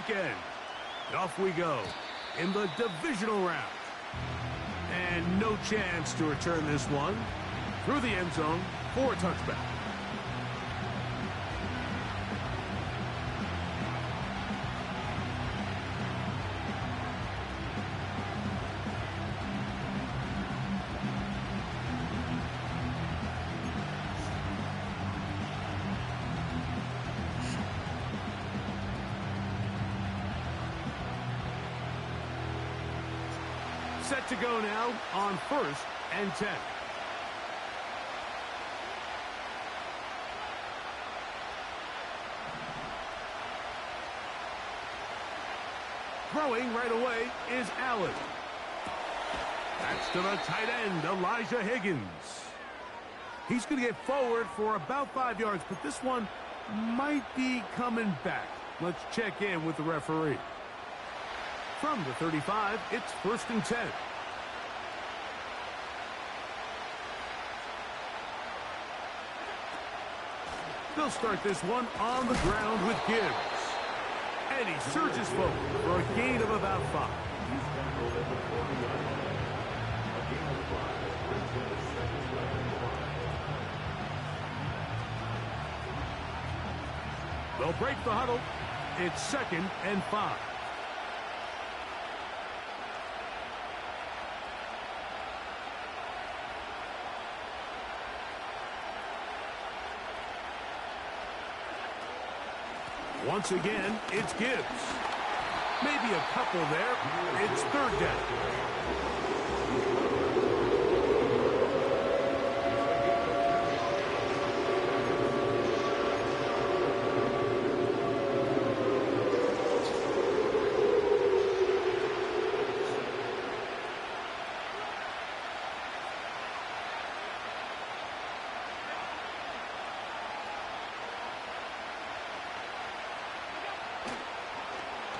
weekend. Off we go in the divisional round. And no chance to return this one through the end zone for a touchback. Set to go now on 1st and 10. Throwing right away is Allen. That's to the tight end, Elijah Higgins. He's going to get forward for about 5 yards, but this one might be coming back. Let's check in with the referee. From the 35, it's 1st and 10. They'll start this one on the ground with Gibbs. And he surges forward for a gain of about 5. They'll break the huddle. It's 2nd and 5. Once again, it's Gibbs. Maybe a couple there. It's 3rd down.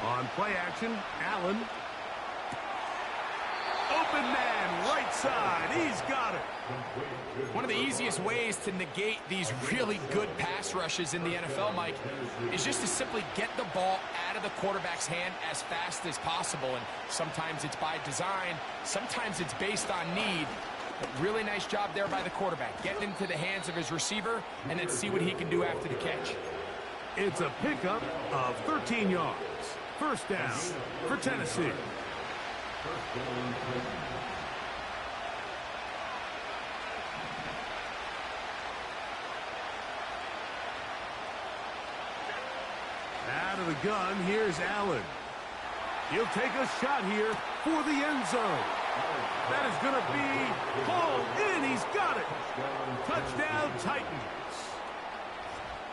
On play action, Allen. Open man, right side. He's got it. One of the easiest ways to negate these really good pass rushes in the NFL, Mike, is just to simply get the ball out of the quarterback's hand as fast as possible. And sometimes it's by design, sometimes it's based on need. But really nice job there by the quarterback, getting into the hands of his receiver, and then see what he can do after the catch. It's a pickup of 13 yards. 1st down for Tennessee. Out of the gun, here's Allen. He'll take a shot here for the end zone. That is going to be hauled in. He's got it. Touchdown, Titans.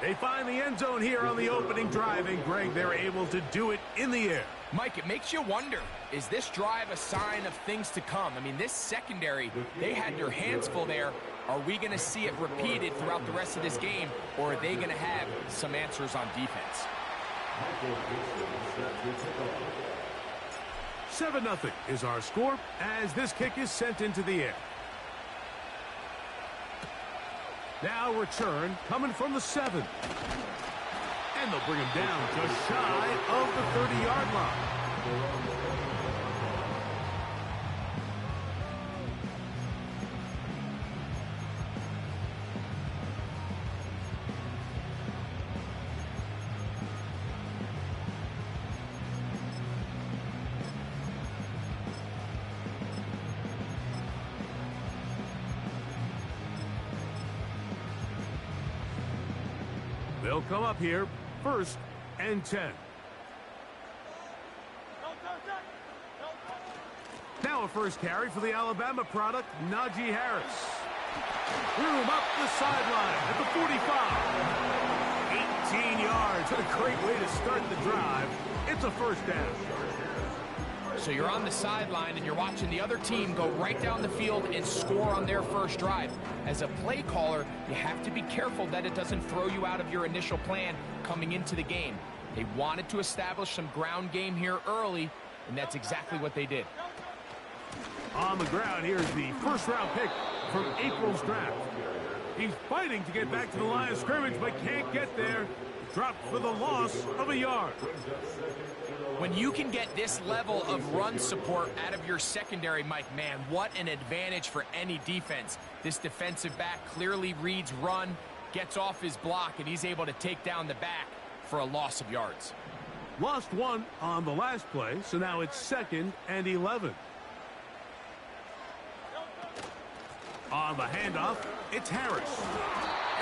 They find the end zone here on the opening drive, and Greg, they're able to do it in the air. Mike, it makes you wonder, is this drive a sign of things to come? I mean, this secondary, they had their hands full there. Are we going to see it repeated throughout the rest of this game, or are they going to have some answers on defense? 7-0 is our score as this kick is sent into the air. Now return coming from the 7. And they'll bring him down just shy of the 30-yard line. They'll come up here, 1st and 10. Now a first carry for the Alabama product, Najee Harris. Room up the sideline at the 45. 18 yards, and a great way to start the drive. It's a 1st down. So you're on the sideline and you're watching the other team go right down the field and score on their first drive. As a play caller, you have to be careful that it doesn't throw you out of your initial plan coming into the game. They wanted to establish some ground game here early, and that's exactly what they did. On the ground, here's the 1st-round pick from April's draft. He's fighting to get back to the line of scrimmage, but can't get there. Dropped for the loss of a yard. When you can get this level of run support out of your secondary, Mike, man, what an advantage for any defense. This defensive back clearly reads run, gets off his block, and he's able to take down the back for a loss of yards. Lost one on the last play, so now it's 2nd and 11. On the handoff, it's Harris.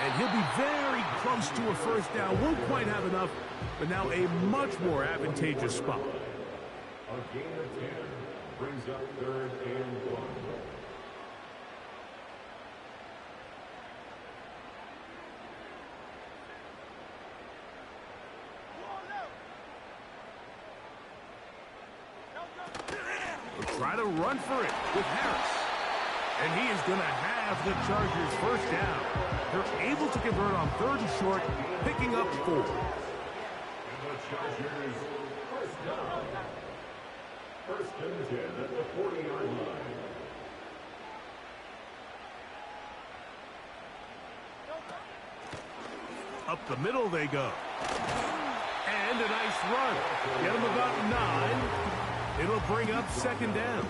And he'll be very close to a first down. Won't quite have enough, but now a much more advantageous spot. A gain of 10 brings up 3rd and 1. We'll try to run for it with Harris. And he is going to have the Chargers first down. They're able to convert on 3rd and short, picking up 4. And the Chargers first down. 1st and 10 at the 40-yard line. Up the middle they go. And a nice run. Get him about 9. It'll bring up 2nd down.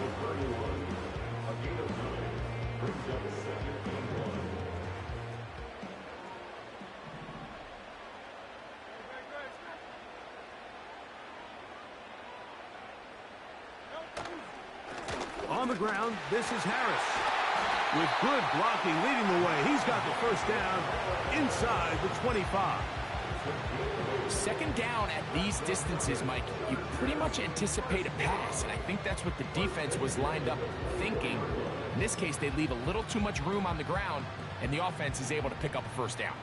On the ground, this is Harris. With good blocking leading the way, he's got the first down inside the 25. 2nd down at these distances, Mike, you pretty much anticipate a pass, and I think that's what the defense was lined up thinking. In this case, they leave a little too much room on the ground, and the offense is able to pick up a first down.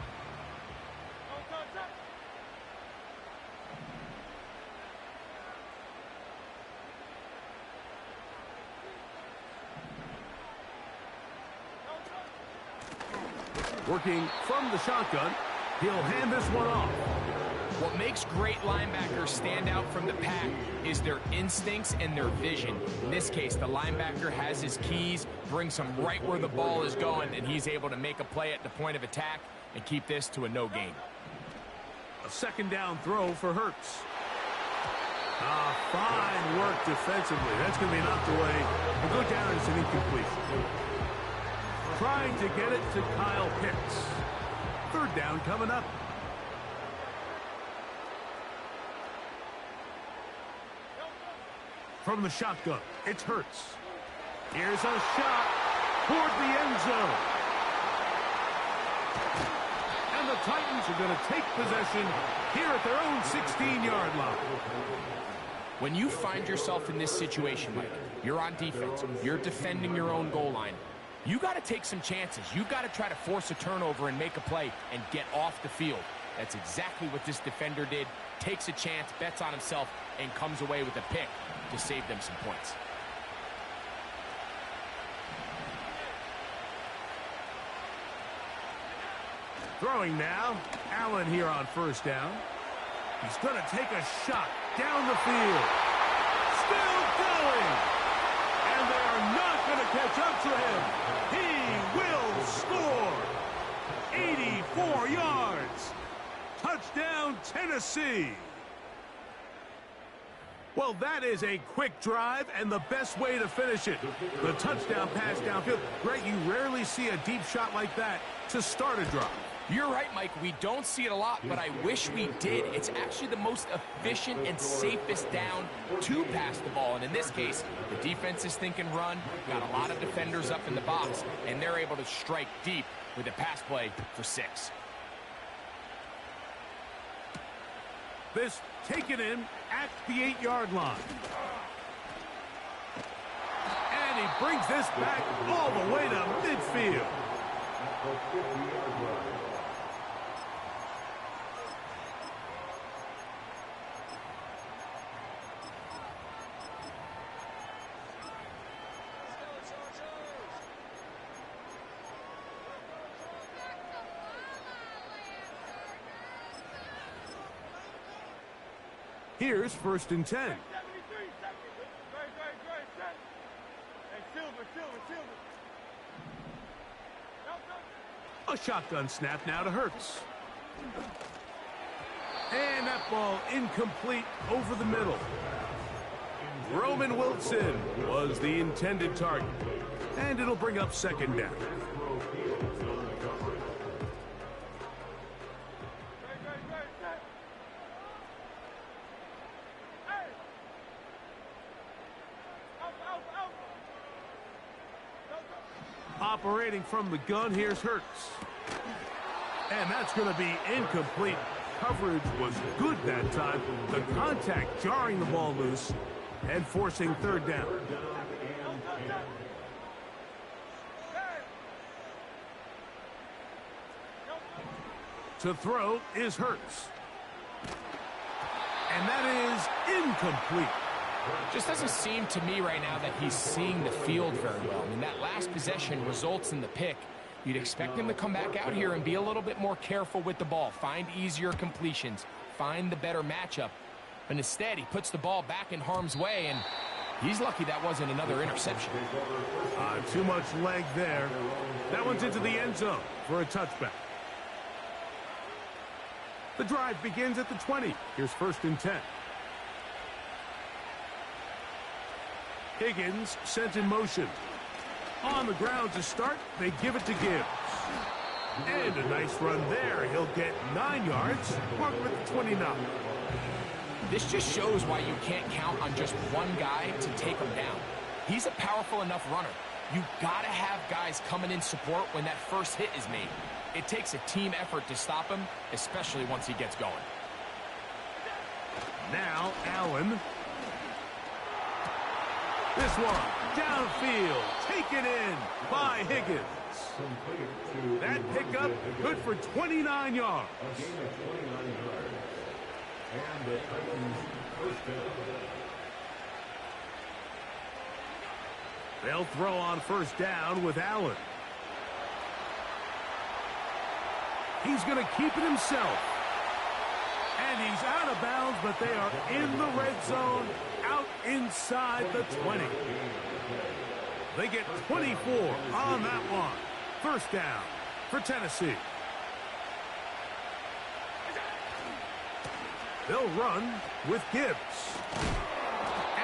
Working from the shotgun, he'll hand this one off. What makes great linebackers stand out from the pack is their instincts and their vision. In this case, the linebacker has his keys, brings him right where the ball is going, and he's able to make a play at the point of attack and keep this to a no gain. A 2nd down throw for Hurts. Fine work defensively. That's going to be knocked away. We'll go down as an incompletion. Trying to get it to Kyle Pitts. 3rd down coming up. From the shotgun, it's Hurts. Here's a shot toward the end zone. And the Titans are going to take possession here at their own 16-yard line. When you find yourself in this situation, Mike, you're on defense, you're defending your own goal line, you got to take some chances. You got to try to force a turnover and make a play and get off the field. That's exactly what this defender did. Takes a chance, bets on himself, and comes away with a pick to save them some points. Throwing now. Allen here on 1st down. He's going to take a shot down the field. Still going. And they are not going to catch up to him. He will score. 84 yards. Touchdown, Tennessee. Well, that is a quick drive and the best way to finish it. The touchdown pass downfield. Greg, you rarely see a deep shot like that to start a drive. You're right, Mike. We don't see it a lot, but I wish we did. It's actually the most efficient and safest down to pass the ball. And in this case, the defense is thinking run, got a lot of defenders up in the box, and they're able to strike deep with a pass play for 6. This taken in at the 8-yard line. And he brings this back all the way to midfield. Here's 1st and 10. A shotgun snap now to Hurts. And that ball incomplete over the middle. Roman Wilson was the intended target. And it'll bring up second down. Operating from the gun, here's Hurts. And that's going to be incomplete. Coverage was good that time. The contact jarring the ball loose and forcing third down. To throw is Hurts. And that is incomplete. Just doesn't seem to me right now that he's seeing the field very well. I mean, that last possession results in the pick. You'd expect him to come back out here and be a little bit more careful with the ball, find easier completions, find the better matchup. But instead, he puts the ball back in harm's way, and he's lucky that wasn't another interception. Too much leg there. That one's into the end zone for a touchback. The drive begins at the 20. Here's 1st and 10. Higgins sent in motion. On the ground to start, they give it to Gibbs. And a nice run there. He'll get 9 yards, marked with the 29. This just shows why you can't count on just one guy to take him down. He's a powerful enough runner. You've got to have guys coming in support when that first hit is made. It takes a team effort to stop him, especially once he gets going. Now Allen. This one, downfield, taken in by Higgins. That pickup, good for 29 yards. They'll throw on 1st down with Allen. He's going to keep it himself. And he's out of bounds, but they are in the red zone, out inside the 20. They get 24 on that one. 1st down for Tennessee. They'll run with Gibbs.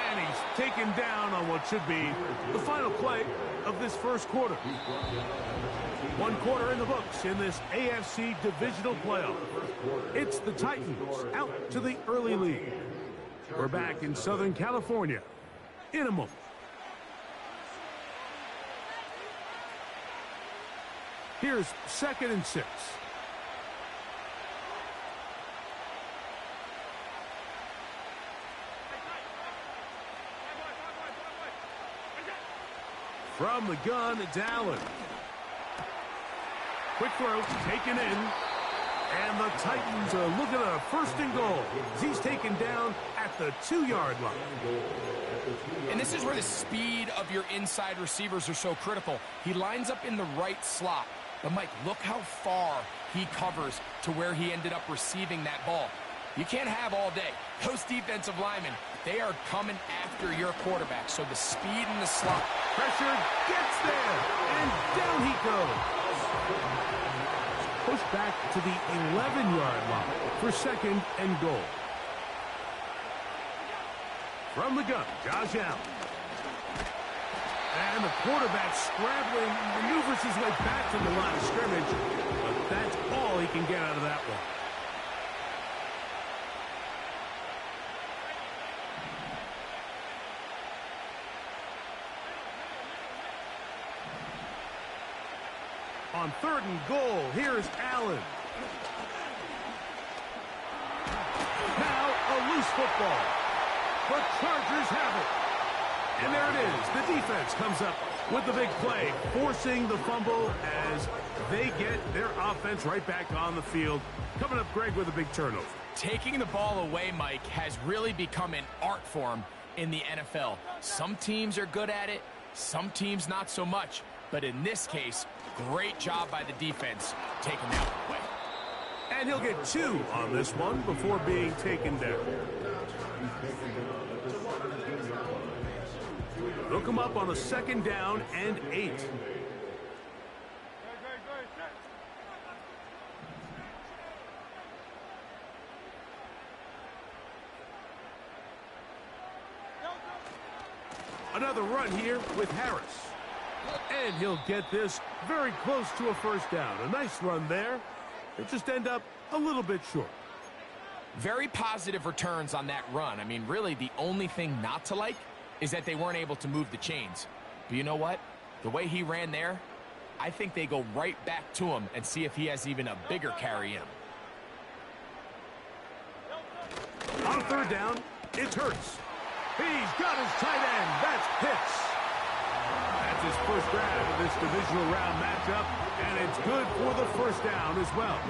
And he's taken down on what should be the final play of this 1st quarter. 1 quarter in the books in this AFC Divisional playoff. It's the Titans out to the early lead. We're back in Southern California in a moment. Here's 2nd and 6. From the gun, it's Allen. Quick throw, taken in. And the Titans are looking at a 1st and goal. He's taken down at the 2-yard line. And this is where the speed of your inside receivers are so critical. He lines up in the right slot. But, Mike, look how far he covers to where he ended up receiving that ball. You can't have all day. Those defensive linemen, they are coming after your quarterback. So the speed in the slot. Pressure gets there, and down he goes. Pushed back to the 11-yard line for 2nd and goal. From the gun, Josh Allen. And the quarterback scrambling, maneuvers his way back to the line of scrimmage. But that's all he can get out of that one. On 3rd and goal, here's Allen. Now a loose football. The Chargers have it. And there it is. The defense comes up with the big play, forcing the fumble as they get their offense right back on the field. Coming up, Greg, with a big turnover. Taking the ball away, Mike, has really become an art form in the NFL. Some teams are good at it, some teams not so much. But in this case, great job by the defense taking that one away. And he'll get 2 on this one before being taken down. They'll come up on a 2nd down and 8. Another run here with Harris. And he'll get this very close to a first down. A nice run there. He'll just end up a little bit short. Very positive returns on that run. I mean, really, the only thing not to like is that they weren't able to move the chains. But you know what? The way he ran there, I think they go right back to him and see if he has even a bigger carry in him. On third down, it's Hurts. He's got his tight end. That's Pitts. That's his first grab of this divisional round matchup, and it's good for the first down as well.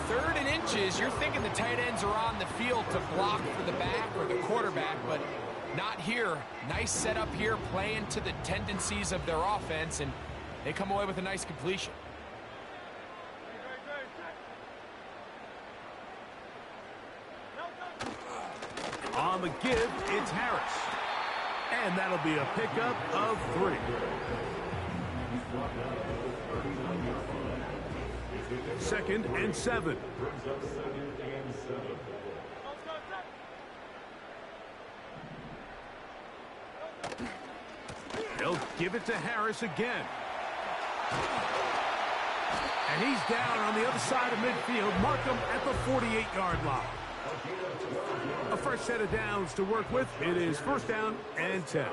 3rd and inches, you're thinking the tight ends are on the field to block for the back or the quarterback, but not here. Nice setup here, playing to the tendencies of their offense, and they come away with a nice completion. On the give, it's Harris. And that'll be a pickup of 3. Second and 7. They'll give it to Harris again. And he's down on the other side of midfield. Mark him at the 48-yard line. A fresh set of downs to work with. It is first down and 10.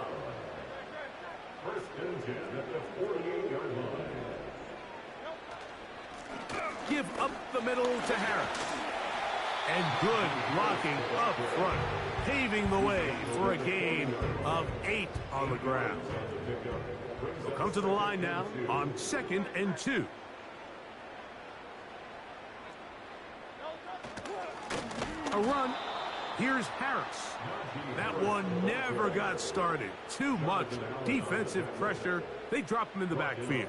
First and 10 at the 48-yard line. Give up the middle to Harris. And good blocking up front, paving the way for a gain of 8 on the ground. They'll come to the line now on 2nd and 2. A run. Here's Harris. That one never got started. Too much defensive pressure. They drop him in the backfield.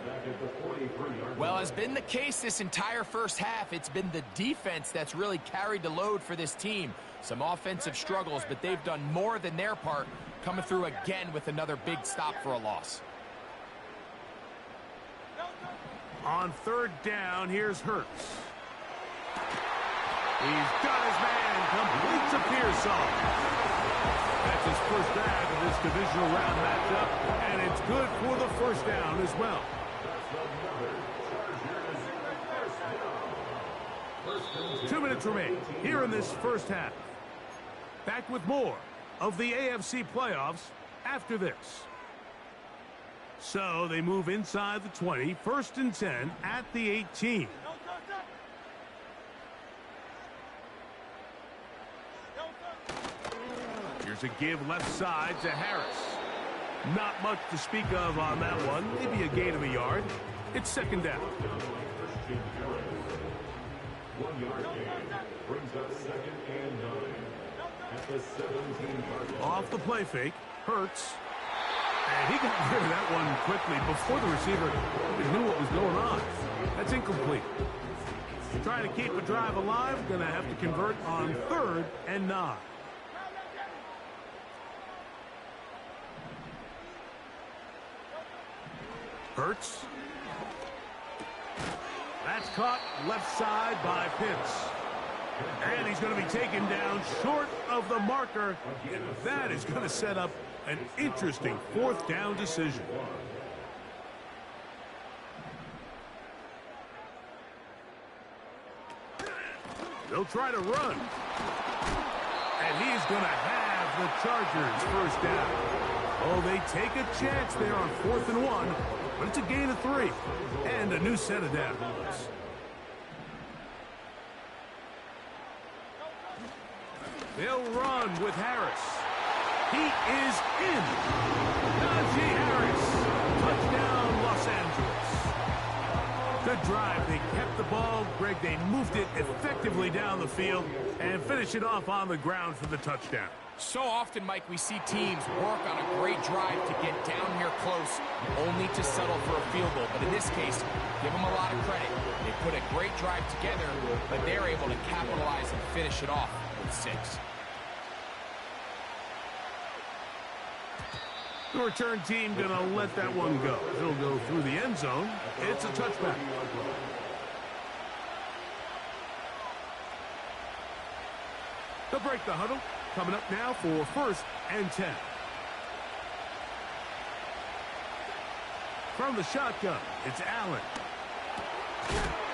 Well, has been the case this entire first half. It's been the defense that's really carried the load for this team. Some offensive struggles, but they've done more than their part, coming through again with another big stop for a loss. On 3rd down, here's Hurts. He's got his man, completes a Pearsall. That's his first grab of this divisional round matchup, and it's good for the first down as well. 2 minutes remain here in this first half. Back with more of the AFC playoffs after this. So they move inside the 20, 1st and 10 at the 18. Here's a give left side to Harris. Not much to speak of on that one. Maybe a gain of a yard. It's 2nd down. 1 yard gain brings up 2nd and 9 at the 17-yard line. Off the play fake, Hurts. And he got rid of that one quickly before the receiver even knew what was going on. That's incomplete. Trying to keep a drive alive, going to have to convert on 3rd and 9. Hurts. That's caught left side by Pitts. And he's going to be taken down short of the marker. And that is going to set up an interesting 4th down decision. They'll try to run. And he's going to have the Chargers first down. Oh, they take a chance there on 4th and 1. But it's a gain of 3 and a new set of downs. They'll run with Harris. He is in. Najee Harris. Touchdown, Los Angeles. Good drive. They kept the ball. Greg, they moved it effectively down the field and finished it off on the ground for the touchdown. So often, Mike, we see teams work on a great drive to get down here close, only to settle for a field goal. But in this case, give them a lot of credit. They put a great drive together, but they're able to capitalize and finish it off with 6. The return team going to let that one go. It'll go through the end zone. It's a touchback. They'll break the huddle. Coming up now for 1st and 10. From the shotgun, it's Allen.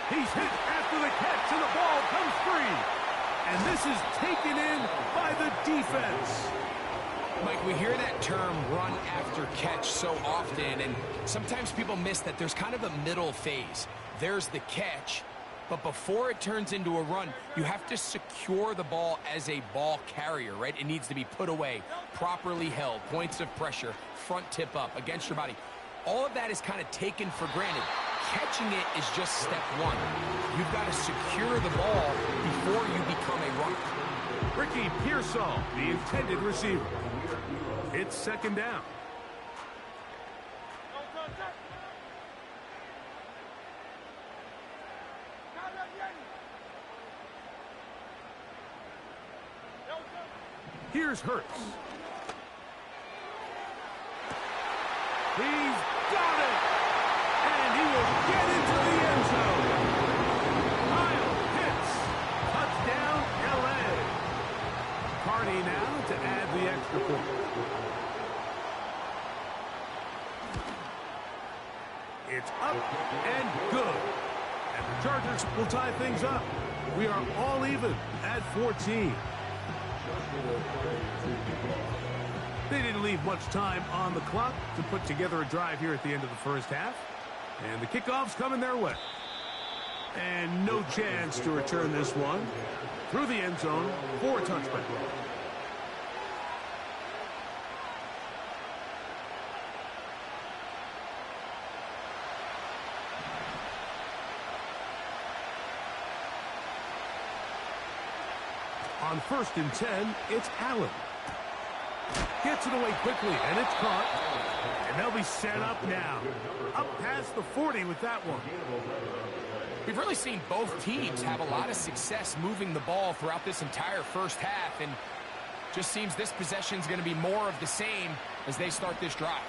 He's hit after the catch, and the ball comes free. And this is taken in by the defense. Mike, we hear that term run after catch so often, and sometimes people miss that there's kind of a middle phase. There's the catch, but before it turns into a run, you have to secure the ball as a ball carrier, right? It needs to be put away, properly held, points of pressure, front tip up against your body. All of that is kind of taken for granted. Catching it is just step one. You've got to secure the ball before you become a runner. Ricky Pearsall, the intended receiver. It's second down. Here's Hurts. He's got it! And he will get into the end zone. Kyle Pitts. Touchdown, L.A. Carney now to add the extra point. It's up and good. And the Chargers will tie things up. We are all even at 14. They didn't leave much time on the clock to put together a drive here at the end of the first half. And the kickoff's coming their way. And no chance to return this one through the end zone for a touchback. On 1st and 10, it's Allen. Gets it away quickly, and it's caught. And they'll be set up now. Up past the 40 with that one. We've really seen both teams have a lot of success moving the ball throughout this entire first half, and just seems this possession is going to be more of the same as they start this drive.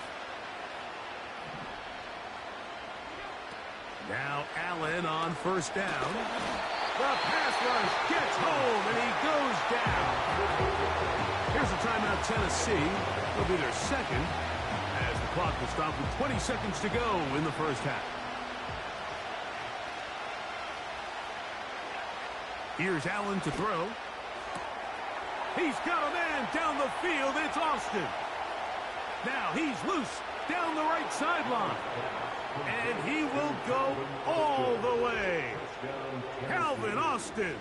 Now Allen on 1st down. The pass rush gets home, and he goes down. Here's a timeout, Tennessee. It'll be their second, as the clock will stop with 20 seconds to go in the first half. Here's Allen to throw. He's got a man down the field. It's Austin. Now he's loose down the right sideline. And he will go all the way. Calvin Austin.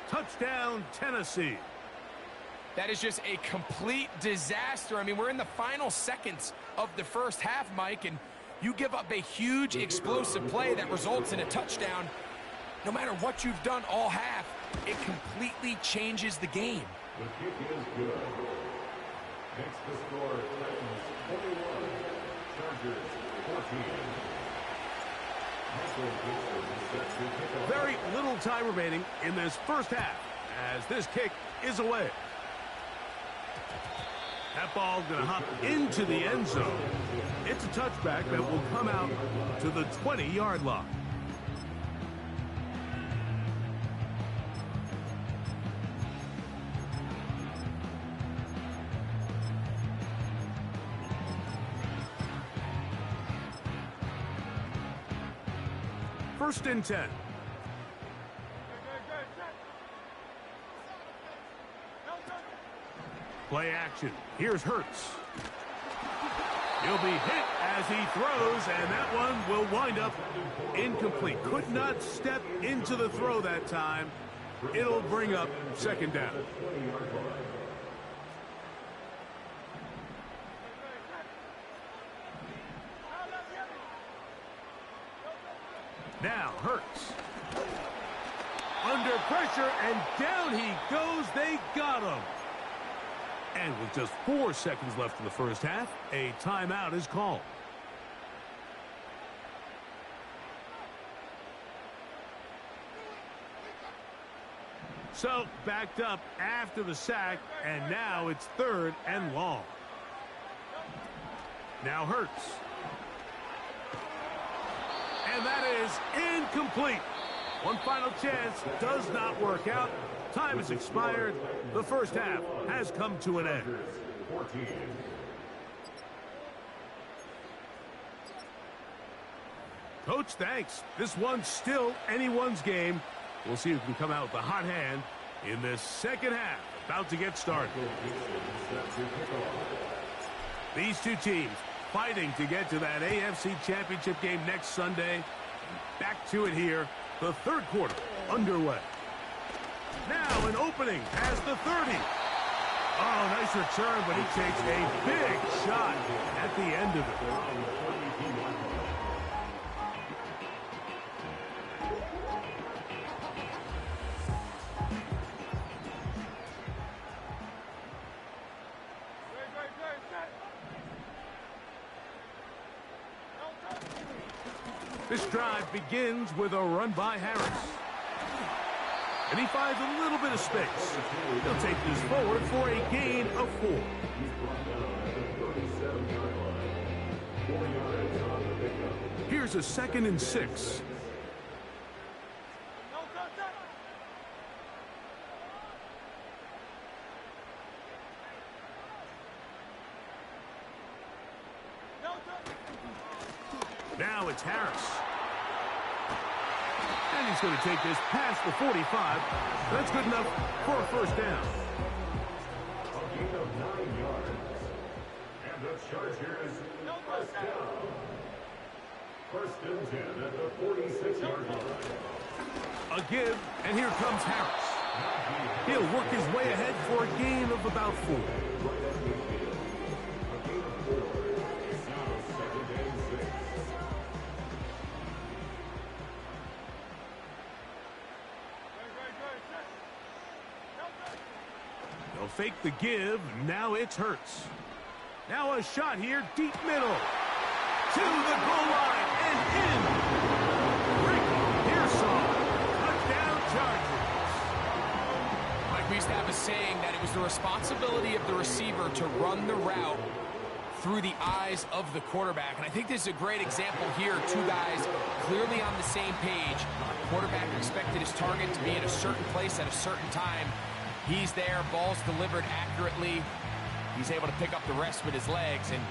Touchdown, Tennessee. That is just a complete disaster. I mean, we're in the final seconds of the first half, Mike, and you give up a huge explosive play that results in a touchdown. No matter what you've done all half, it completely changes the game. The kick is good. Makes the score Titans 41, Chargers 14. Very little time remaining in this first half as this kick is away. That ball going to hop into the end zone. It's a touchback that will come out to the 20-yard line. First and 10. Play action. Here's Hurts. He'll be hit as he throws, and that one will wind up incomplete. Could not step into the throw that time. It'll bring up second down. Now Hurts. Under pressure, and down he goes. They got him. And with just 4 seconds left in the first half, a timeout is called. So, backed up after the sack, and now it's 3rd and long. Now Hurts. And that is incomplete. One final chance, does not work out. Time has expired. The first half has come to an end. 14. Coach, thanks. This one's still anyone's game. We'll see who can come out with the hot hand in this second half. About to get started. These two teams fighting to get to that AFC Championship game next Sunday. Back to it here. The third quarter underway. Now an opening past the 30. Oh, nice return, but he takes a big shot at the end of it. This drive begins with a run by Harris. And he finds a little bit of space. He'll take this forward for a gain of 4. Here's a 2nd and 6. Now it's Harris. And he's going to take this past the 45. That's good enough for a first down. A gain of 9 yards. And the Chargers first down. 1st and 10 at the 46-yard line. A give, and here comes Harris. He'll work his way ahead for a gain of about 4. They'll fake the give. Now it's Hurts. Now a shot here, deep middle. To the goal line and in. Rick Pearson. Touchdown Chargers. Mike, we used to have a saying that it was the responsibility of the receiver to run the route through the eyes of the quarterback. And I think this is a great example here. Two guys clearly on the same page. Quarterback expected his target to be in a certain place at a certain time. He's there, ball's delivered accurately. He's able to pick up the rest with his legs, and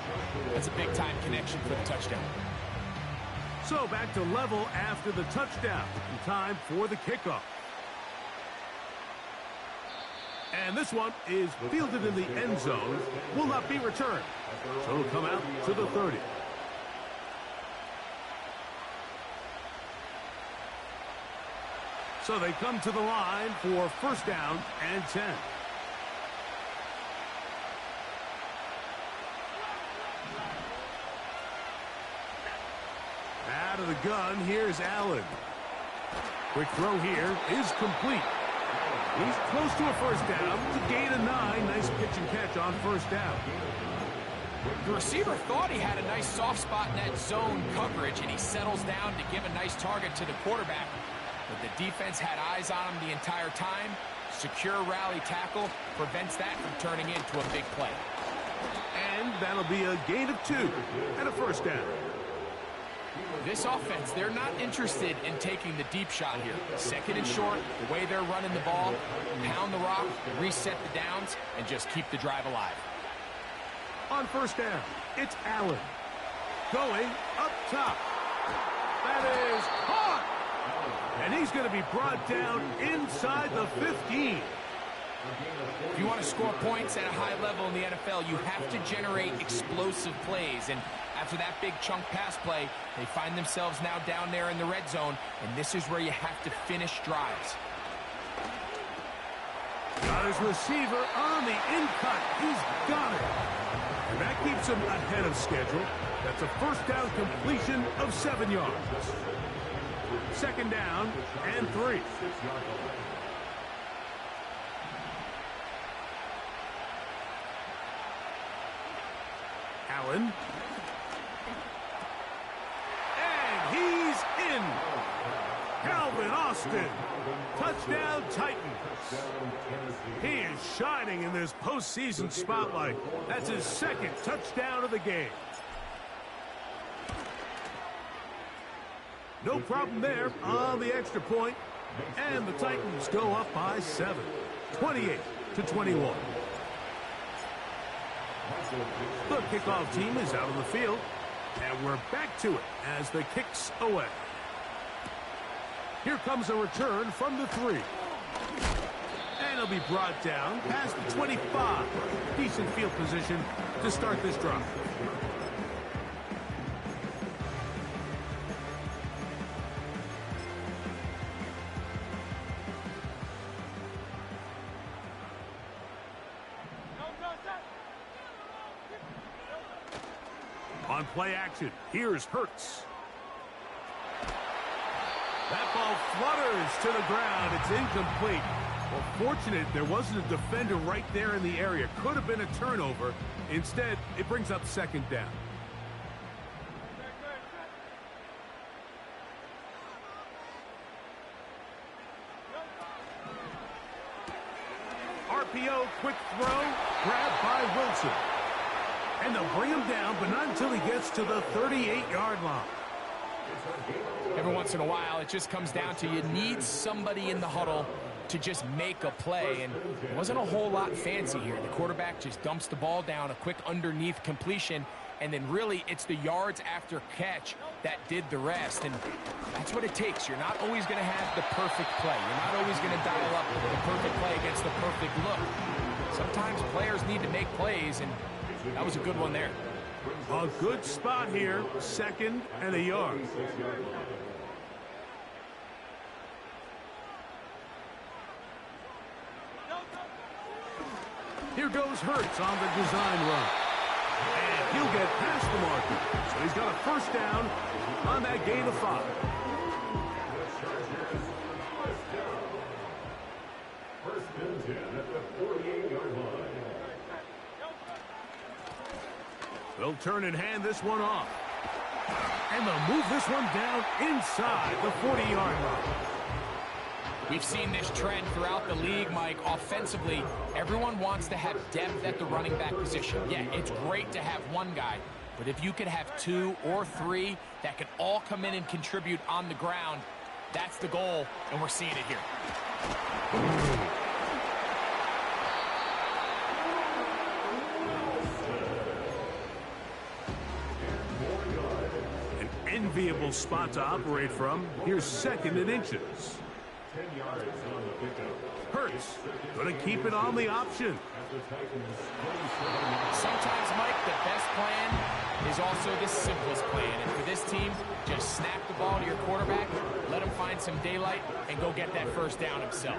that's a big-time connection for the touchdown. So back to level after the touchdown. In time for the kickoff. And this one is fielded in the end zone. Will not be returned. So it'll come out to the 30. So they come to the line for first down and 10. Out of the gun, here's Allen. Quick throw here is complete. He's close to a first down. It's a gain of 9. Nice pitch and catch on first down. The receiver thought he had a nice soft spot in that zone coverage, and he settles down to give a nice target to the quarterback. But the defense had eyes on him the entire time. Secure rally tackle prevents that from turning into a big play. And that'll be a gain of 2 and a first down. This offense, they're not interested in taking the deep shot here. 2nd and short, the way they're running the ball, pound the rock, reset the downs, and just keep the drive alive. On first down, it's Allen. Going up top. That is caught. And he's going to be brought down inside the 15. If you want to score points at a high level in the NFL, you have to generate explosive plays. And after that big chunk pass play, they find themselves now down there in the red zone. And this is where you have to finish drives. Got his receiver on the in-cut. He's got it. And that keeps him ahead of schedule. That's a first down completion of 7 yards. 2nd down and 3. Allen. And he's in. Calvin Austin. Touchdown Titans. He is shining in this postseason spotlight. That's his 2nd touchdown of the game. No problem there on the extra point. And the Titans go up by 7. 28-21. The kickoff team is out on the field. And we're back to it as the kick's away. Here comes a return from the 3. And he'll be brought down past the 25. Decent field position to start this drive. On play action, here's Hurts. That ball flutters to the ground. It's incomplete. Well, fortunate there wasn't a defender right there in the area. Could have been a turnover. Instead, it brings up second down. RPO, quick throw, grabbed by Wilson. And they'll bring him down, but not until he gets to the 38-yard line. Every once in a while, it just comes down to you need somebody in the huddle to just make a play, and it wasn't a whole lot fancy here. The quarterback just dumps the ball down, a quick underneath completion, and then really it's the yards after catch that did the rest, and that's what it takes. You're not always going to have the perfect play. You're not always going to dial up the perfect play against the perfect look. Sometimes players need to make plays, and that was a good one there. A good spot here, 2nd and a yard. Here goes Hurts on the design run. And he'll get past the marker. So he's got a first down on that gain of 5. First and 10 at the 48-yard line. They'll turn and hand this one off. And they'll move this one down inside the 40-yard line. We've seen this trend throughout the league, Mike. Offensively, everyone wants to have depth at the running back position. Yeah, it's great to have one guy, but if you could have 2 or 3 that could all come in and contribute on the ground, that's the goal, and we're seeing it here. An enviable spot to operate from. Here's 2nd and inches. 10 yards on the pickup. Hurts going to keep it on the option. Sometimes, Mike, the best plan is also the simplest plan. And for this team, just snap the ball to your quarterback, let him find some daylight, and go get that first down himself.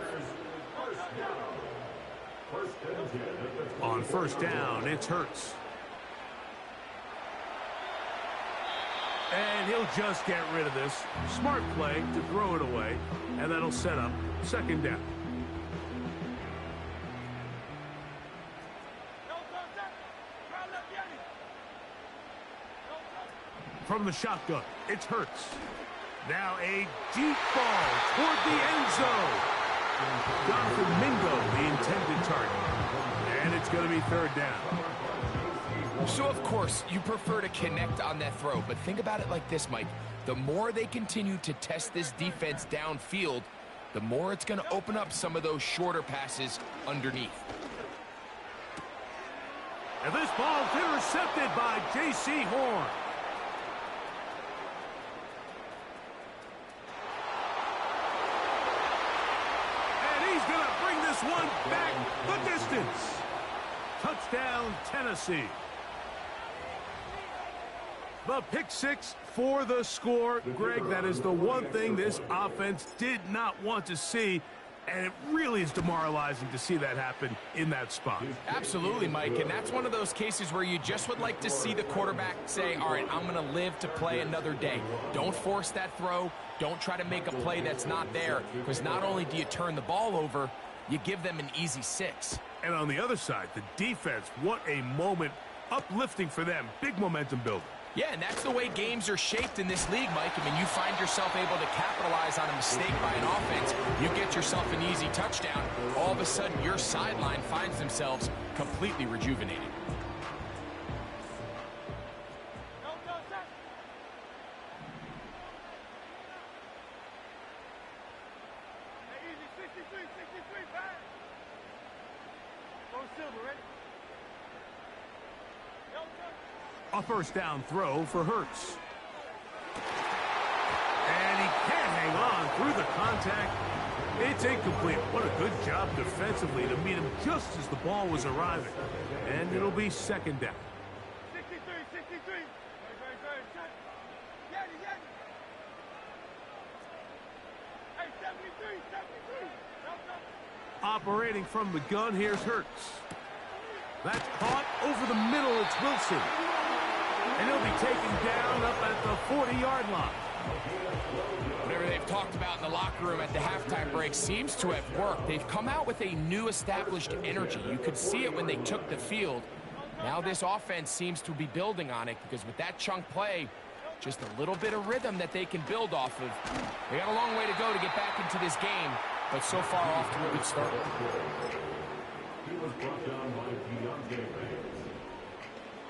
On first down, it's Hurts. And he'll just get rid of this. Smart play to throw it away, and that'll set up 2nd down. From the shotgun, it's Hurts. Now a deep ball toward the end zone. Jonathan Mingo, the intended target. And it's going to be 3rd down. So, of course, you prefer to connect on that throw, but think about it like this, Mike. The more they continue to test this defense downfield, the more it's going to open up some of those shorter passes underneath. And this ball's intercepted by J.C. Horn. And he's going to bring this one back the distance. Touchdown, Tennessee. The pick 6 for the score. Greg, that is the one thing this offense did not want to see, and it really is demoralizing to see that happen in that spot. Absolutely, Mike, and that's one of those cases where you just would like to see the quarterback say, all right, I'm going to live to play another day. Don't force that throw. Don't try to make a play that's not there, because not only do you turn the ball over, you give them an easy 6. And on the other side, the defense, what a moment, uplifting for them. Big momentum building. Yeah, and that's the way games are shaped in this league, Mike. I mean, you find yourself able to capitalize on a mistake by an offense. You get yourself an easy touchdown. All of a sudden, your sideline finds themselves completely rejuvenated. A first down throw for Hurts. And he can't hang on through the contact. It's incomplete. What a good job defensively to meet him just as the ball was arriving. And it'll be second down. 63. Hey, 73. Operating from the gun, here's Hurts. That's caught over the middle. It's Wilson. And he'll be taken down up at the 40-yard line. Whatever they've talked about in the locker room at the halftime break seems to have worked. They've come out with a new established energy. You could see it when they took the field. Now this offense seems to be building on it because with that chunk play, just a little bit of rhythm that they can build off of. They got a long way to go to get back into this game, but so far off to a good start. He was brought down by Deontay Banks.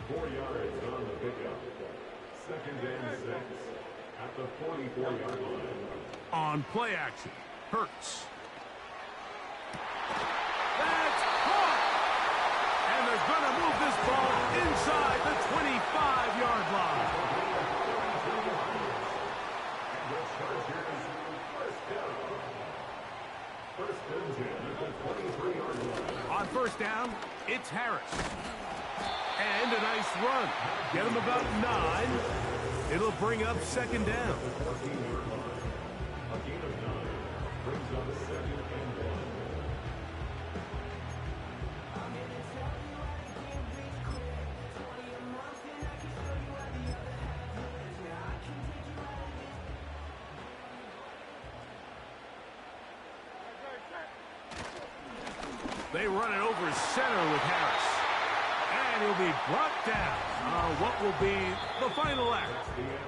4 yards on the pickup. Second and 6 at the 44-yard line. On play action, Hurts. That's caught! And they're going to move this ball inside the 25-yard line. The Chargers first down. First and 10 at the 23-yard line. On first down, it's Harris. And a nice run. Get him about 9. It'll bring up second down. 14-yard line. A gain of 9 brings up second and 1. They run it over center with Harris. And he'll be brought down on what will be the final act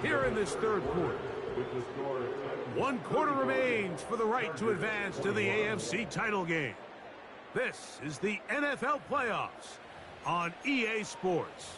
here in this third quarter. With the score 1 quarter remains for the right to advance to the AFC title game. This is the NFL playoffs on EA Sports.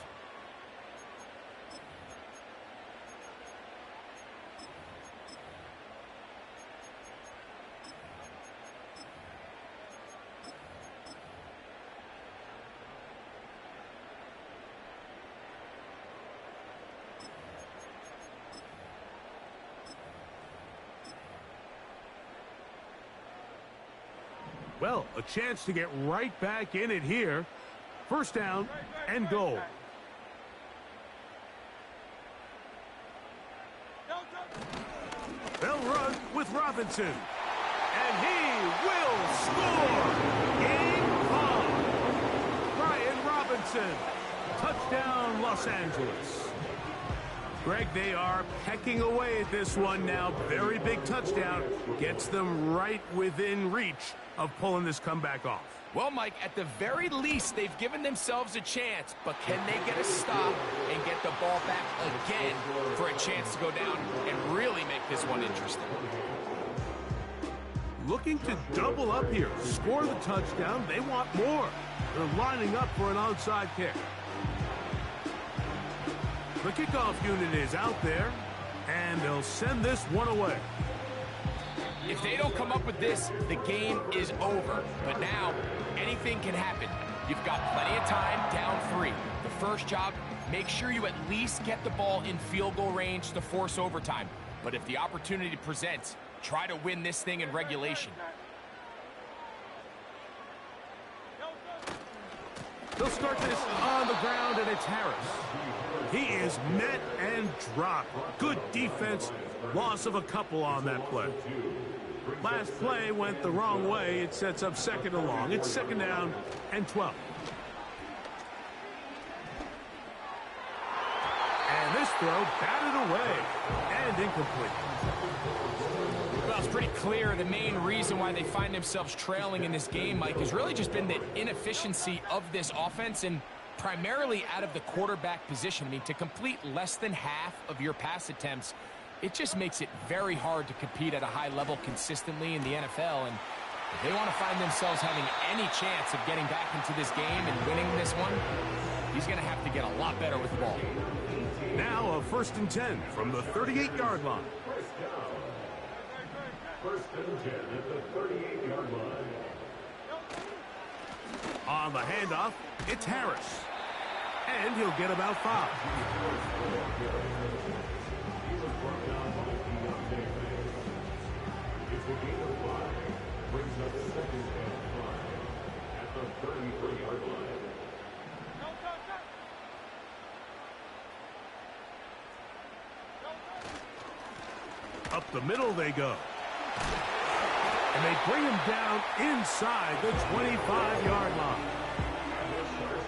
Well, a chance to get right back in it here. First down and goal. They'll run with Robinson. And he will score! Game on! Brian Robinson. Touchdown, Los Angeles. Greg, they are pecking away at this one now. Very big touchdown. Gets them right within reach of pulling this comeback off. Well, Mike, at the very least, they've given themselves a chance, but can they get a stop and get the ball back again for a chance to go down and really make this one interesting? Looking to double up here, score the touchdown. They want more. They're lining up for an onside kick. The kickoff unit is out there, and they'll send this one away. If they don't come up with this, the game is over. But now, anything can happen. You've got plenty of time, down 3. The first job, make sure you at least get the ball in field goal range to force overtime. But if the opportunity presents, try to win this thing in regulation. They'll start this on the ground, and it's Harris. He is met and dropped. Good defense. Loss of a couple on that play. Last play went the wrong way. It sets up second and long. It's second down and 12. And this throw batted away and incomplete. Well, it's pretty clear the main reason why they find themselves trailing in this game, Mike, has really just been the inefficiency of this offense and primarily out of the quarterback position. I mean, to complete less than half of your pass attempts, it just makes it very hard to compete at a high level consistently in the NFL. And if they want to find themselves having any chance of getting back into this game and winning this one, he's going to have to get a lot better with the ball. Now a first and 10 from the 38-yard line. First and 10 at the 38-yard line. On the handoff, it's Harris. And he'll get about 5. It's a gain of 5. Brings up second and 5 at the 33-yard line. Up the middle they go. And they bring him down inside the 25-yard line.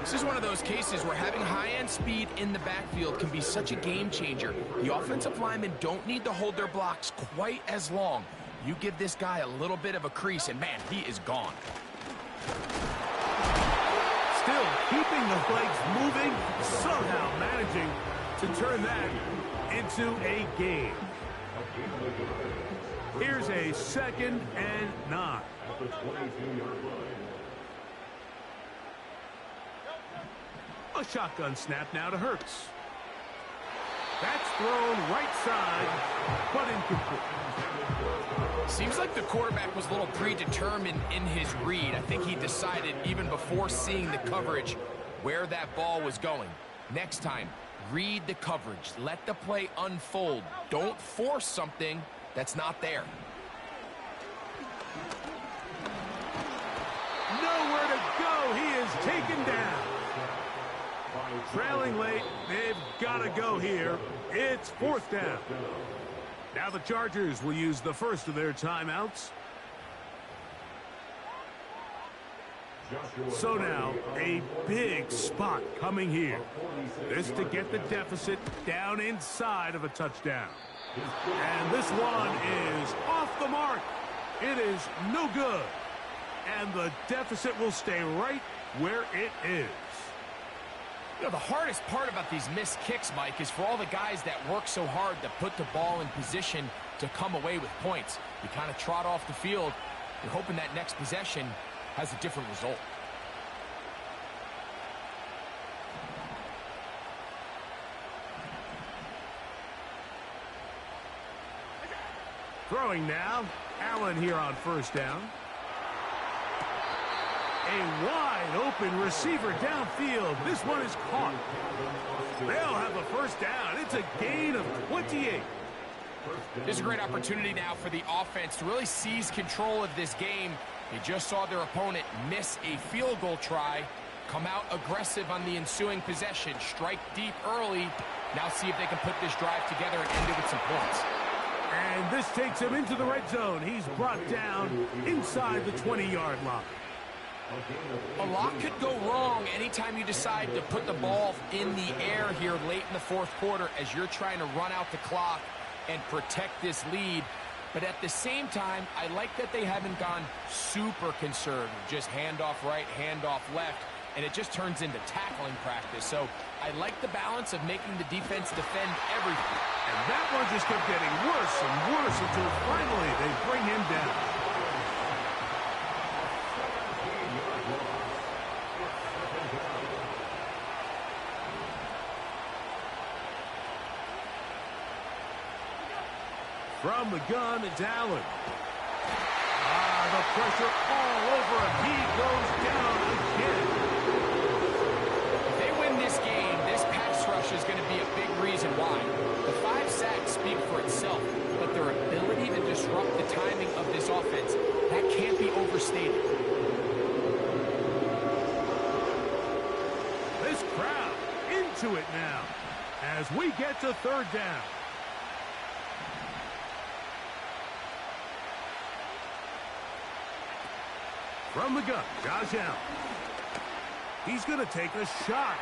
This is one of those cases where having high-end speed in the backfield can be such a game changer. The offensive linemen don't need to hold their blocks quite as long. You give this guy a little bit of a crease, and man, he is gone. Still keeping the legs moving, somehow managing to turn that into a gain. Here's a 2nd and 9. At the 22-yard line. A shotgun snap now to Hurts. That's thrown right side, but incomplete. Seems like the quarterback was a little predetermined in his read. I think he decided even before seeing the coverage where that ball was going. Next time, read the coverage. Let the play unfold. Don't force something that's not there. Nowhere to go. He is taken down. Trailing late, they've got to go here. It's 4th down. Now the Chargers will use the first of their timeouts. So now, a big spot coming here. This to get the deficit down inside of a touchdown. And this one is off the mark. It is no good. And the deficit will stay right where it is. You know, the hardest part about these missed kicks, Mike, is for all the guys that work so hard to put the ball in position to come away with points. You kind of trot off the field. You're hoping that next possession has a different result. Throwing now. Allen here on 1st down. A wide-open receiver downfield. This one is caught. They'll have a 1st down. It's a gain of 28. This is a great opportunity now for the offense to really seize control of this game. They just saw their opponent miss a field goal try, come out aggressive on the ensuing possession, strike deep early. Now see if they can put this drive together and end it with some points. And this takes him into the red zone. He's brought down inside the 20-yard line. A lot could go wrong anytime you decide to put the ball in the air here late in the 4th quarter as you're trying to run out the clock and protect this lead. But at the same time, I like that they haven't gone super conservative, just handoff right, handoff left, and it just turns into tackling practice. So I like the balance of making the defense defend everything. And that one just kept getting worse and worse until finally they bring him down. From the gun, it's Allen. The pressure all over him. He goes down again. If they win this game, this pass rush is going to be a big reason why. The 5 sacks speak for itself, but their ability to disrupt the timing of this offense, that can't be overstated. This crowd into it now as we get to 3rd down. From the gun, Josh Allen. He's going to take a shot.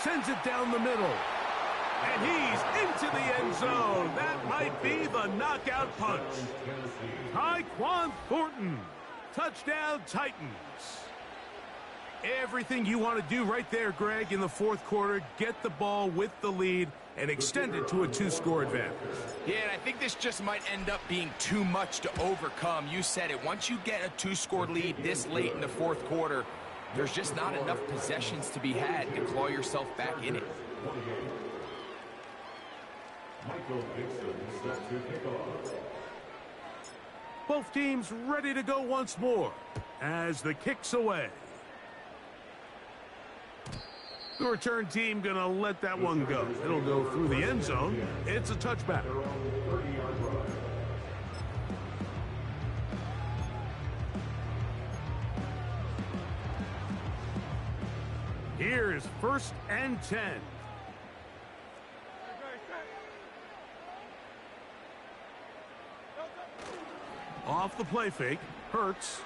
Sends it down the middle. And he's into the end zone. That might be the knockout punch. Tyquan Thornton. Touchdown, Titans. Everything you want to do right there, Greg, in the 4th quarter. Get the ball with the lead and extend it to a 2-score advantage. Yeah, and I think this just might end up being too much to overcome. You said it. Once you get a 2-score lead this late in the 4th quarter, there's just not enough possessions to be had to claw yourself back in it. Both teams ready to go once more as the kick's away. The return team going to let that one go. It'll go through the end zone. It's a touchback. Here's 1st and 10. Off the play fake, Hurts.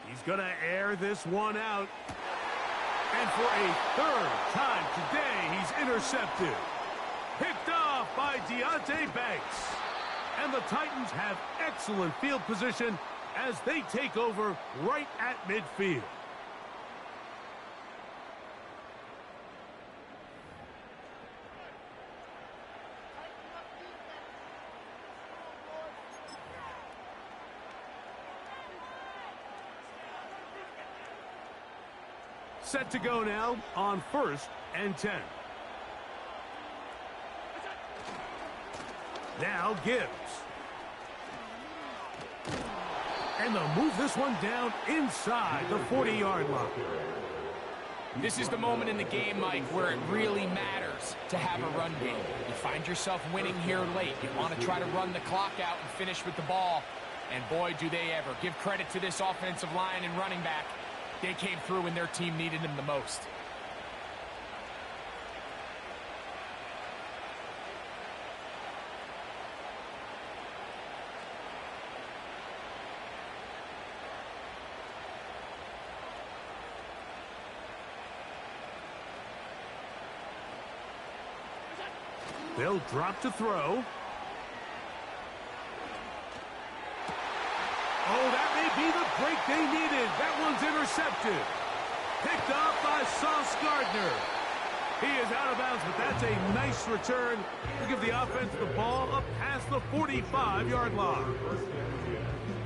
He's going to air this one out. And for a 3rd time today, he's intercepted. Picked off by Deonte Banks. And the Titans have excellent field position as they take over right at midfield. Set to go now on 1st and 10. Now Gibbs. And they'll move this one down inside the 40-yard line. This is the moment in the game, Mike, where it really matters to have a run game. You find yourself winning here late. You want to try to run the clock out and finish with the ball. And boy, do they ever. Give credit to this offensive line and running back. They came through when their team needed them the most. They'll drop to throw. Oh, that may be the break they needed. That one's intercepted. Picked off by Sauce Gardner. He is out of bounds, but that's a nice return to give the offense the ball up past the 45-yard line.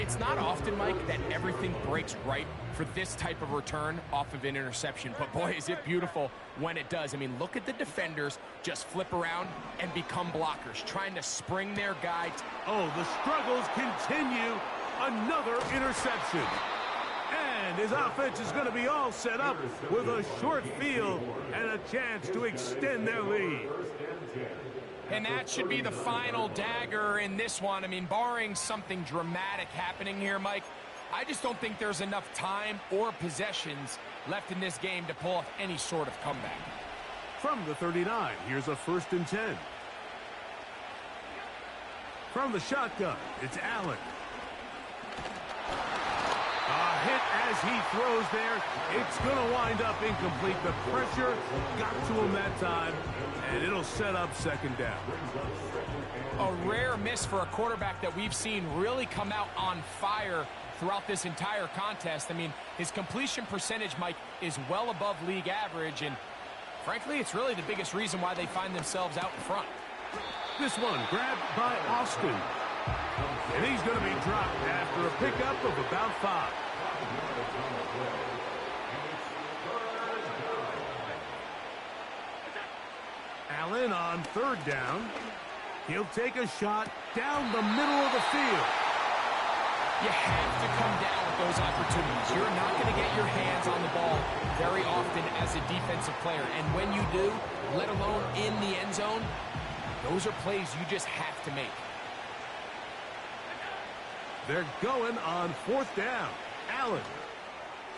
It's not often, Mike, that everything breaks right for this type of return off of an interception. But boy, is it beautiful when it does. I mean, look at the defenders just flip around and become blockers, trying to spring their guy. Oh, the struggles continue. Another interception. And his offense is going to be all set up with a short field and a chance to extend their lead. And that should be the final dagger in this one. I mean, barring something dramatic happening here, Mike, I just don't think there's enough time or possessions left in this game to pull off any sort of comeback. From the 39, here's a 1st and 10. From the shotgun, it's Allen. A hit as he throws there. It's going to wind up incomplete. The pressure got to him that time, and it'll set up 2nd down. A rare miss for a quarterback that we've seen really come out on fire throughout this entire contest. I mean, his completion percentage, Mike, is well above league average, and frankly, it's really the biggest reason why they find themselves out in front. This one grabbed by Austin. And he's going to be dropped after a pickup of about 5. Allen on 3rd down. He'll take a shot down the middle of the field. You have to come down with those opportunities. You're not going to get your hands on the ball very often as a defensive player. And when you do, let alone in the end zone, those are plays you just have to make. They're going on 4th down. Allen.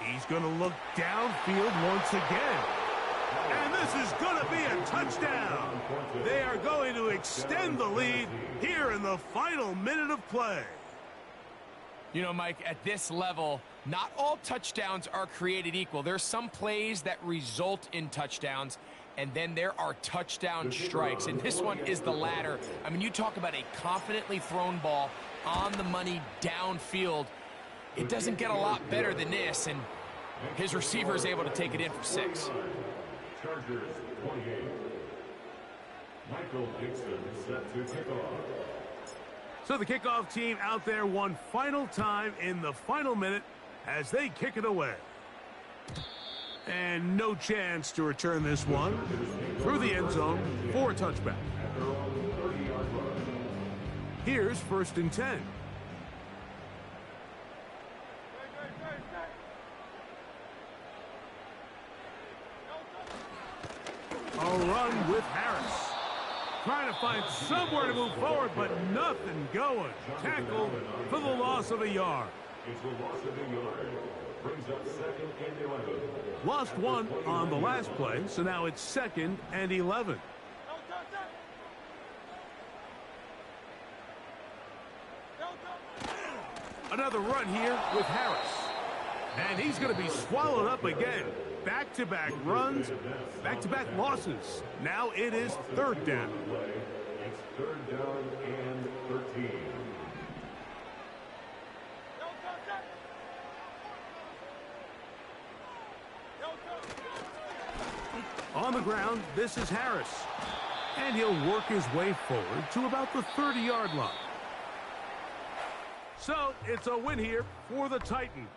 He's going to look downfield once again. And this is going to be a touchdown. They are going to extend the lead here in the final minute of play. You know, Mike, at this level, not all touchdowns are created equal. There's some plays that result in touchdowns, and then there are touchdown strikes, and this one is the latter. I mean, you talk about a confidently thrown ball on the money downfield. It doesn't get a lot better than this, and his receiver is able to take it in for 6. Chargers 28. Michael Dixon set to kick off. So the kickoff team out there one final time in the final minute as they kick it away. And no chance to return this one through the end zone for a touchback. Here's 1st and 10. A run with Harris. Trying to find somewhere to move forward, but nothing going. Tackled for the loss of a yard. It's the loss of a yard. Brings up 2nd and 11. Lost one on the last play, so now it's 2nd and 11. Another run here with Harris. And he's going to be swallowed up again. Back-to-back runs, back-to-back losses. Now it is 3rd down. It's 3rd down and 13. On the ground, this is Harris. And he'll work his way forward to about the 30-yard line. So it's a win here for the Titans.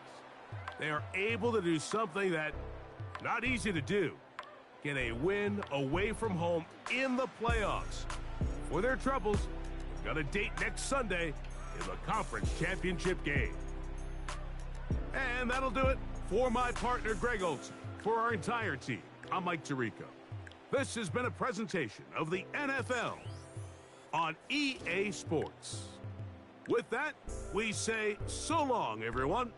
They are able to do something that not easy to do. Get a win away from home in the playoffs. For their troubles, got a date next Sunday in the conference championship game. And that'll do it for my partner, Greg Olson. For our entire team, I'm Mike Tirico. This has been a presentation of the NFL on EA Sports. With that, we say so long, everyone.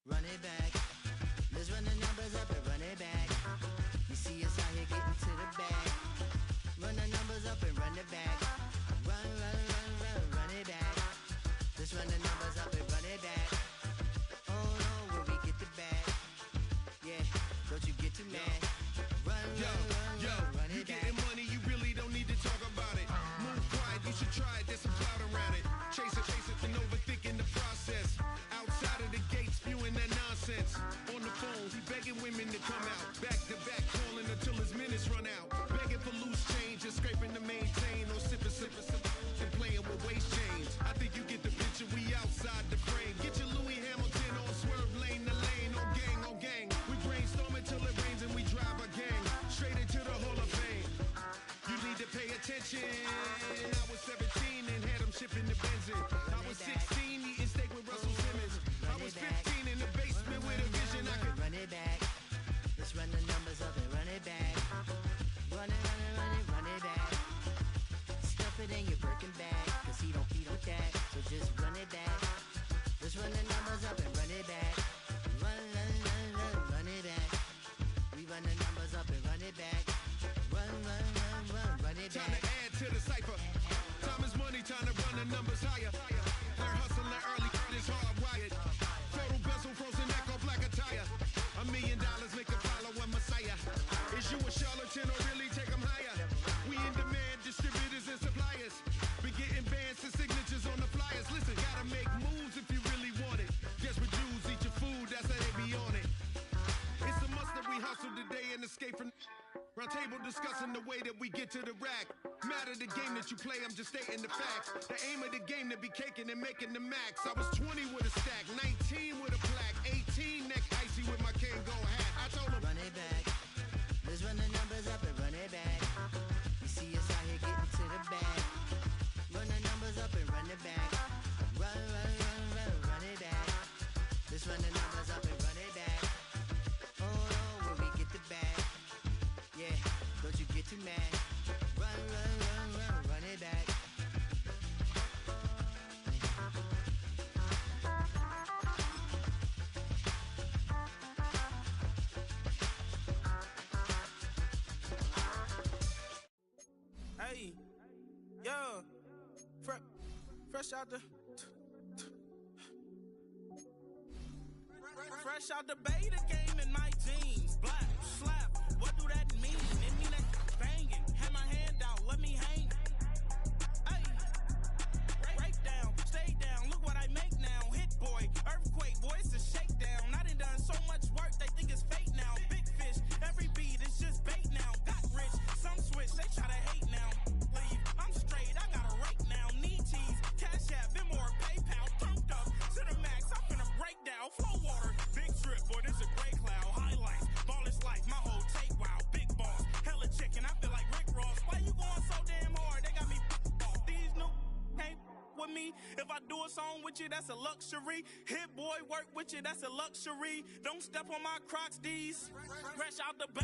Run it back. Let's run the numbers up and run it back. You see us out here getting to the bag. begging women to come out. Back to back, calling until his minutes run out. Begging for loose change and scraping to maintain. Or sipping, and playing with waist chains. I think you get the picture, we outside the frame. Get your Louis Hamilton on swerve lane to lane. On gang, on gang. We brainstorm until it rains and we drive a gang. Straight into the Hall of Fame. You need to pay attention. I was 17 and had them shipping the Benzin. I was 16 eating steak with Russell Simmons. I was 15 in the basement with a vision. I could run it back. Let's run the numbers up and run it back. Run it back. Stuff it in your Birkin bag, cause he don't feed with that. So just run it back. Let's run the numbers up and run it back. Run it back. We run the numbers up and run it back. Run it back. time to add to the cipher. Time is money, time to run the numbers higher. They're hustling early, it's hardwired. Total bezel, frozen echo, black attire. $1 million make a follow a messiah. Is you a charlatan or really take them higher? We in demand, distributors and suppliers. Be getting bands and signatures on the flyers. Listen, gotta make moves if you really want it. Desperate Jews eat your food, that's how they be on it. It's a must that we hustle today and escape from round table discussing the way that we get to the rack. Matter the game that you play, I'm just stating the facts. The aim of the game to be caking and making the max. I was 20 with a stack, 19 with a plaque, 18 neck icy with my Kango hat. I told him, run it back. Let's run the numbers up and run it back. You see us out here getting to the bag. Run the numbers up and run it back. Run it back. Let's run the numbers up and run it back. Oh, when we get the bag. Yeah, don't you get too mad. Run it back. Hey, yo, fresh out the fresh out the beta game in my jeans. Black slap, what do that mean? It mean that banging. Had my hand out, let me hang. Hey, break down, stay down. Look what I make now. Hit boy, earthquake, boy, it's a shakedown. I done so much work, they think it's fake now. Big fish, every beat is just bait now. Got rich, some switch, they try to hate now. Leave, I'm straight, I got a rake now. Need cheese, cash app, Venmo, PayPal. Turned up to the max, I'm finna break down. Flow water, big trip, boy, this a gray cloud. Highlights, ball is life, my whole take wild. Big boss, hella chicken, I feel like Rick Ross. Why you going so damn hard? They got me off. These new can't with me. If I do a song with you, that's a luxury. Hit boy, work with you, that's a luxury. Don't step on my Crocs, D's. Fresh out the base.